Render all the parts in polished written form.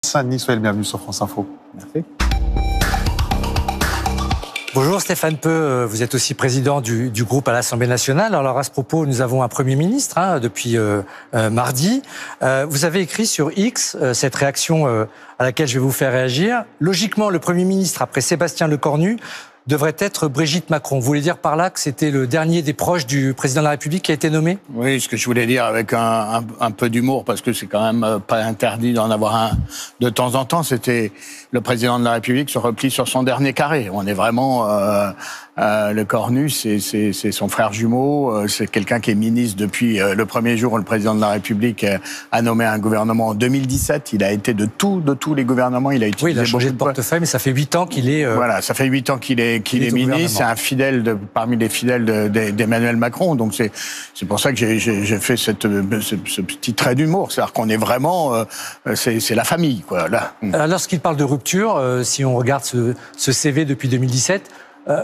Seine-Saint-Denis. Soyez le bienvenu sur France Info. Merci. Bonjour Stéphane Peu, vous êtes aussi président du groupe à l'Assemblée nationale. Alors à ce propos, nous avons un Premier ministre depuis mardi. Vous avez écrit sur X cette réaction à laquelle je vais vous faire réagir. Logiquement, le Premier ministre, après Sébastien Lecornu, devrait être Brigitte Macron. Vous voulez dire par là que c'était le dernier des proches du président de la République qui a été nommé ? Oui, ce que je voulais dire avec un peu d'humour, parce que c'est quand même pas interdit d'en avoir un de temps en temps, c'était le président de la République se replie sur son dernier carré. On est vraiment... Lecornu, c'est son frère jumeau, c'est quelqu'un qui est ministre depuis le premier jour où le président de la République a nommé un gouvernement en 2017. Il a été de tous les gouvernements, il a utilisé... Oui, il a changé de portefeuille, mais ça fait 8 ans qu'il est... Voilà, ça fait 8 ans qu'il est ministre, c'est un fidèle parmi les fidèles d'Emmanuel Macron, donc c'est pour ça que j'ai fait ce petit trait d'humour, c'est-à-dire qu'on est vraiment... c'est la famille, quoi, là. Lorsqu'il parle de rupture, si on regarde ce CV depuis 2017...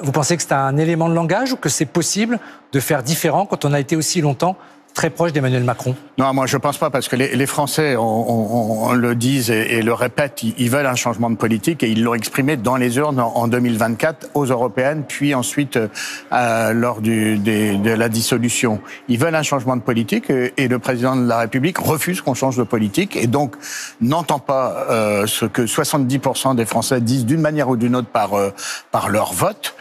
vous pensez que c'est un élément de langage ou que c'est possible de faire différent quand on a été aussi longtemps très proche d'Emmanuel Macron ? Non, moi je pense pas, parce que les Français, on le disent et le répètent, ils veulent un changement de politique et ils l'ont exprimé dans les urnes en 2024 aux européennes, puis ensuite lors de la dissolution. Ils veulent un changement de politique et le président de la République refuse qu'on change de politique et donc n'entend pas ce que 70% des Français disent d'une manière ou d'une autre par leur vote.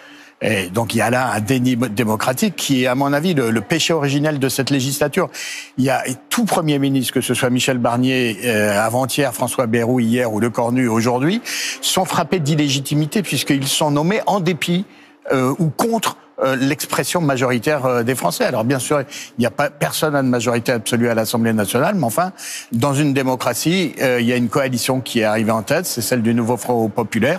Et donc il y a là un déni démocratique qui est, à mon avis, le péché originel de cette législature. Il y a tout Premier ministre, que ce soit Michel Barnier avant-hier, François Bayrou hier ou Lecornu aujourd'hui, sont frappés d'illégitimité puisqu'ils sont nommés en dépit ou contre l'expression majoritaire des Français. Alors bien sûr, il n'y a pas personne à de majorité absolue à l'Assemblée nationale, mais enfin, dans une démocratie, il y a une coalition qui est arrivée en tête, c'est celle du Nouveau Front populaire.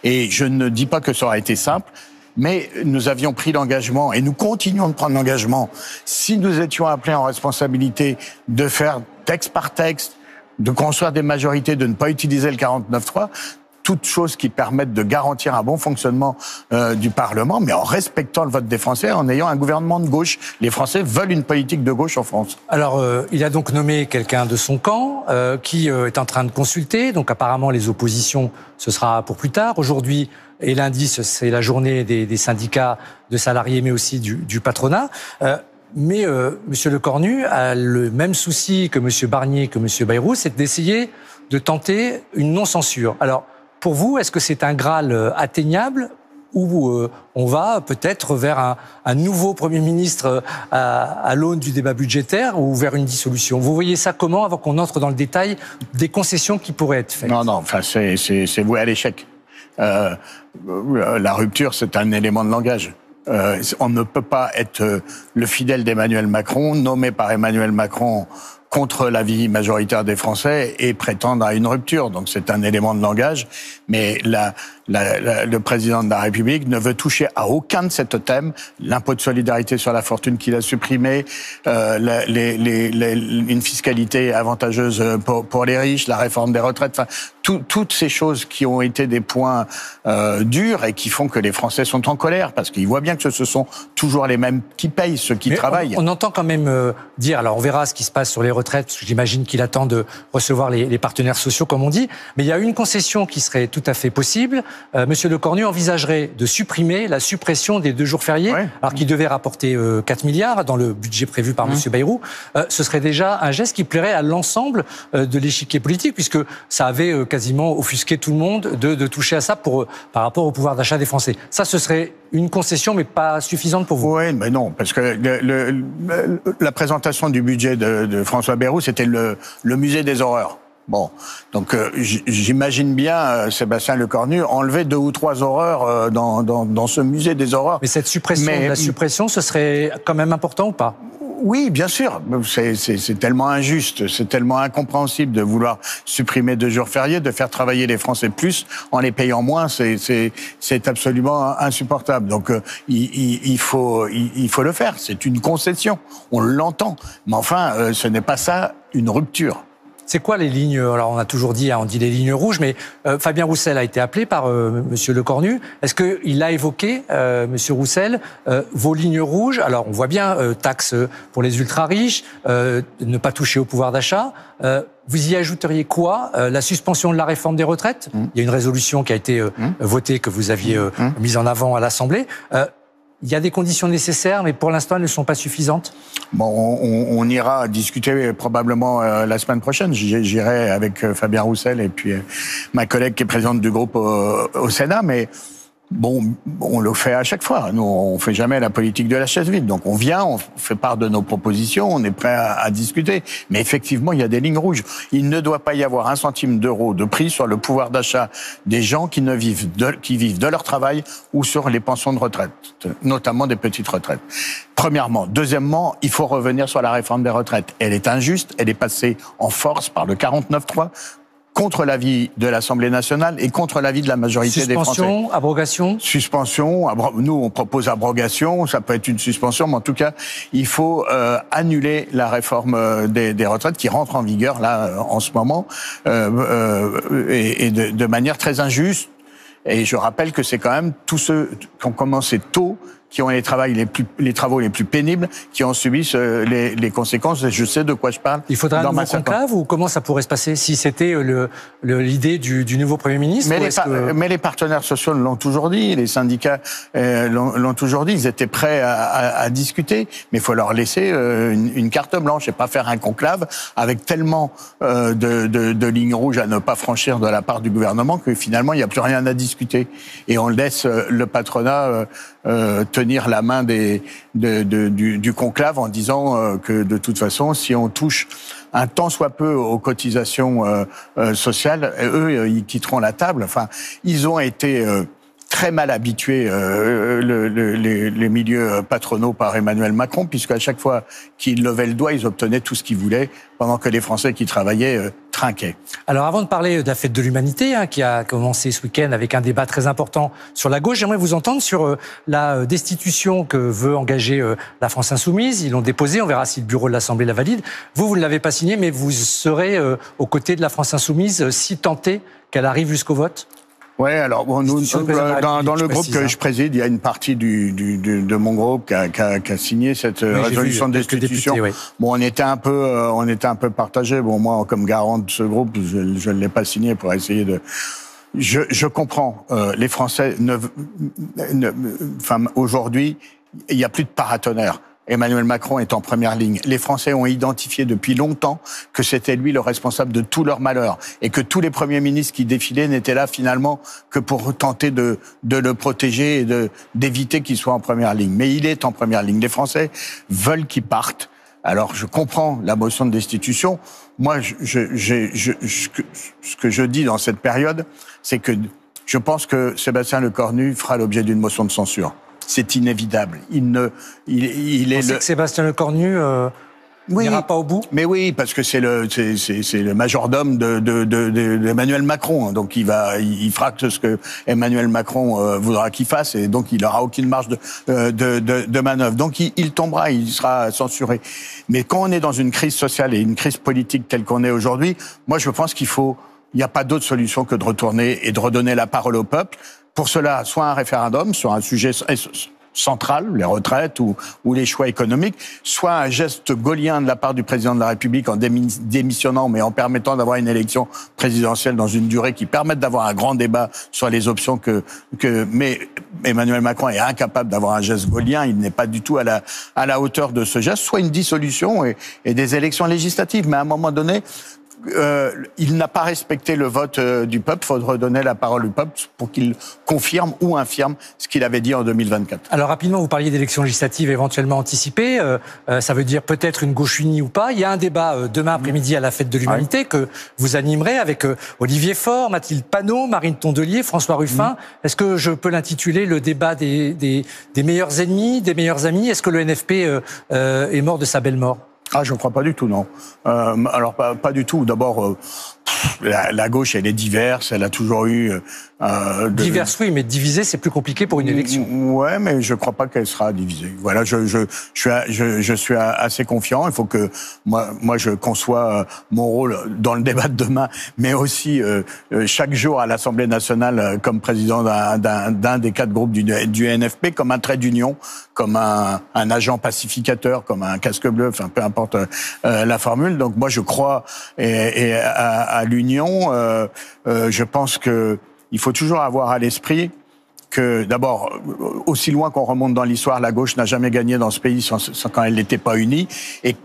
Et je ne dis pas que ça aurait été simple, mais nous avions pris l'engagement, et nous continuons de prendre l'engagement, si nous étions appelés en responsabilité de faire texte par texte, de construire des majorités, de ne pas utiliser le 49.3, toutes choses qui permettent de garantir un bon fonctionnement du Parlement, mais en respectant le vote des Français, en ayant un gouvernement de gauche. Les Français veulent une politique de gauche en France. Alors, il a donc nommé quelqu'un de son camp qui est en train de consulter. Donc apparemment, les oppositions, ce sera pour plus tard. Aujourd'hui et lundi, c'est la journée des syndicats de salariés, mais aussi du patronat. Mais M. Lecornu a le même souci que M. Barnier, que M. Bayrou, c'est d'essayer de tenter une non-censure. Alors, pour vous, est-ce que c'est un Graal atteignable ou on va peut-être vers un nouveau Premier ministre à l'aune du débat budgétaire ou vers une dissolution ? Vous voyez ça comment, avant qu'on entre dans le détail des concessions qui pourraient être faites ? Non, enfin, c'est voué à l'échec. La rupture, c'est un élément de langage. On ne peut pas être le fidèle d'Emmanuel Macron, nommé par Emmanuel Macron contre l'avis majoritaire des Français et prétendre à une rupture. Donc c'est un élément de langage, mais le président de la République ne veut toucher à aucun de ces thèmes. L'impôt de solidarité sur la fortune qu'il a supprimé, une fiscalité avantageuse pour les riches, la réforme des retraites, enfin, toutes ces choses qui ont été des points durs et qui font que les Français sont en colère, parce qu'ils voient bien que ce sont toujours les mêmes qui payent, ceux qui travaillent. On entend quand même dire, alors on verra ce qui se passe sur les retraites, parce que j'imagine qu'il attend de recevoir les partenaires sociaux, comme on dit, mais il y a une concession qui serait tout à fait possible. Monsieur Lecornu envisagerait de supprimer la suppression des 2 jours fériés, alors qu'il devait rapporter 4 milliards dans le budget prévu par Monsieur Bayrou. Ce serait déjà un geste qui plairait à l'ensemble de l'échiquier politique, puisque ça avait quasiment offusqué tout le monde de toucher à ça par rapport au pouvoir d'achat des Français. Ça, ce serait une concession, mais pas suffisante pour vous. Oui, mais non, parce que la présentation du budget de François Bayrou, c'était le musée des horreurs. Bon, donc j'imagine bien Sébastien Lecornu enlever 2 ou 3 horreurs dans ce musée des horreurs. Mais cette suppression, la suppression, ce serait quand même important ou pas ? Oui, bien sûr. C'est tellement injuste, c'est tellement incompréhensible de vouloir supprimer 2 jours fériés, de faire travailler les Français plus en les payant moins. C'est absolument insupportable. Donc il faut le faire. C'est une concession. On l'entend. Mais enfin, ce n'est pas ça une rupture. C'est quoi les lignes? Alors, on a toujours dit, on dit les lignes rouges, mais Fabien Roussel a été appelé par Monsieur Lecornu. Est-ce qu'il a évoqué, Monsieur Roussel, vos lignes rouges? Alors, on voit bien taxes pour les ultra-riches, ne pas toucher au pouvoir d'achat. Vous y ajouteriez quoi? La suspension de la réforme des retraites? Il y a une résolution qui a été votée, que vous aviez mise en avant à l'Assemblée. Il y a des conditions nécessaires, mais pour l'instant, elles ne sont pas suffisantes. Bon, on ira discuter probablement la semaine prochaine. J'irai avec Fabien Roussel et puis ma collègue qui est présidente du groupe au Sénat, mais bon, on le fait à chaque fois. Nous, on fait jamais la politique de la chaise vide. Donc, on vient, on fait part de nos propositions, on est prêt à discuter. Mais effectivement, il y a des lignes rouges. Il ne doit pas y avoir 1 centime d'euro de prix sur le pouvoir d'achat des gens qui vivent de leur travail ou sur les pensions de retraite, notamment des petites retraites. Premièrement. Deuxièmement, il faut revenir sur la réforme des retraites. Elle est injuste, elle est passée en force par le 49.3. Contre l'avis de l'Assemblée nationale et contre l'avis de la majorité des Français. Suspension, abrogation? Suspension, nous on propose abrogation, ça peut être une suspension, mais en tout cas, il faut annuler la réforme des retraites qui rentre en vigueur là en ce moment et de manière très injuste. Et je rappelle que c'est quand même tous ceux qui ont commencé tôt, qui ont les travaux les plus pénibles, qui ont subi les conséquences. Et je sais de quoi je parle. Il faudra un nouveau conclave ou comment ça pourrait se passer si c'était l'idée du nouveau Premier ministre? Mais les partenaires sociaux l'ont toujours dit, les syndicats l'ont toujours dit. Ils étaient prêts à discuter, mais il faut leur laisser une carte blanche et pas faire un conclave avec tellement de lignes rouges à ne pas franchir de la part du gouvernement que finalement il n'y a plus rien à discuter. Et on laisse le patronat tenir la main du conclave en disant que de toute façon, si on touche un tant soit peu aux cotisations sociales, eux, ils quitteront la table. Enfin, ils ont été très mal habitués, les milieux patronaux, par Emmanuel Macron, puisqu'à chaque fois qu'ils levaient le doigt, ils obtenaient tout ce qu'ils voulaient, pendant que les Français qui travaillaient trinquaient. Alors avant de parler de la fête de l'humanité, qui a commencé ce week-end avec un débat très important sur la gauche, j'aimerais vous entendre sur la destitution que veut engager la France Insoumise. Ils l'ont déposée, on verra si le bureau de l'Assemblée la valide. Vous ne l'avez pas signée, mais vous serez aux côtés de la France Insoumise si tant est qu'elle arrive jusqu'au vote? Ouais, alors bon, nous dans le groupe que je préside, il y a une partie de mon groupe qui a signé cette résolution de destitution. Députés, oui. Bon, on était un peu partagés. Bon, moi, comme garant de ce groupe, je ne l'ai pas signé pour essayer de. Je comprends. Les Français aujourd'hui, il n'y a plus de paratonnerre. Emmanuel Macron est en première ligne. Les Français ont identifié depuis longtemps que c'était lui le responsable de tout leur malheur et que tous les premiers ministres qui défilaient n'étaient là finalement que pour tenter de le protéger et d'éviter qu'il soit en première ligne. Mais il est en première ligne. Les Français veulent qu'il parte. Alors je comprends la motion de destitution. Moi, ce que je dis dans cette période, c'est que je pense que Sébastien Lecornu fera l'objet d'une motion de censure. C'est inévitable. Il est que Sébastien Lecornu n'ira pas au bout. Mais oui, parce que c'est le majordome d'Emmanuel Macron. Donc il fera ce que Emmanuel Macron voudra qu'il fasse, et donc il n'aura aucune marge de manœuvre. Donc il tombera, il sera censuré. Mais quand on est dans une crise sociale et une crise politique telle qu'on est aujourd'hui, moi je pense il n'y a pas d'autre solution que de retourner et de redonner la parole au peuple. Pour cela, soit un référendum sur un sujet central, les retraites ou les choix économiques, soit un geste gaullien de la part du président de la République en démissionnant, mais en permettant d'avoir une élection présidentielle dans une durée qui permette d'avoir un grand débat sur les options mais Emmanuel Macron est incapable d'avoir un geste gaullien, il n'est pas du tout à la hauteur de ce geste, soit une dissolution et des élections législatives. Mais à un moment donné, il n'a pas respecté le vote du peuple. Il faut redonner la parole au peuple pour qu'il confirme ou infirme ce qu'il avait dit en 2024. Alors rapidement, vous parliez d'élections législatives éventuellement anticipées. Ça veut dire peut-être une gauche unie ou pas. Il y a un débat demain après-midi à la Fête de l'Humanité que vous animerez avec Olivier Faure, Mathilde Panot, Marine Tondelier, François Ruffin. Est-ce que je peux l'intituler le débat des meilleurs ennemis, des meilleurs amis? Est-ce que le NFP est mort de sa belle mort? Ah, je ne crois pas du tout, non. Alors, pas du tout. D'abord, La gauche, elle est diverse, elle a toujours eu... Diverse, oui, mais divisée, c'est plus compliqué pour une élection. Ouais, mais je crois pas qu'elle sera divisée. Voilà, je suis assez confiant. Il faut que moi je conçois mon rôle dans le débat de demain, mais aussi chaque jour à l'Assemblée nationale comme président d'un des 4 groupes du NFP, comme un trait d'union, comme un agent pacificateur, comme un casque bleu, enfin peu importe la formule. Donc moi je crois à l'union. Je pense que il faut toujours avoir à l'esprit que, d'abord, aussi loin qu'on remonte dans l'histoire, la gauche n'a jamais gagné dans ce pays sans quand elle n'était pas unie. Et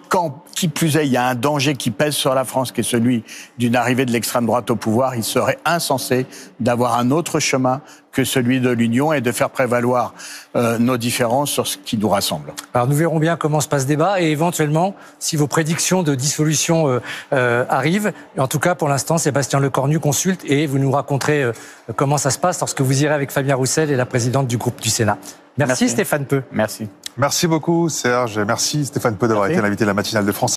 qui plus est, il y a un danger qui pèse sur la France, qui est celui d'une arrivée de l'extrême droite au pouvoir, il serait insensé d'avoir un autre chemin que celui de l'union et de faire prévaloir nos différences sur ce qui nous rassemble. Alors nous verrons bien comment se passe ce débat et éventuellement si vos prédictions de dissolution arrivent. En tout cas, pour l'instant, Sébastien Lecornu consulte et vous nous raconterez comment ça se passe lorsque vous irez avec Fabien Roussel et la présidente du groupe du Sénat. Merci. Stéphane Peu. Merci. Merci beaucoup Serge et merci Stéphane Peu d'avoir été l'invité de la matinale de France.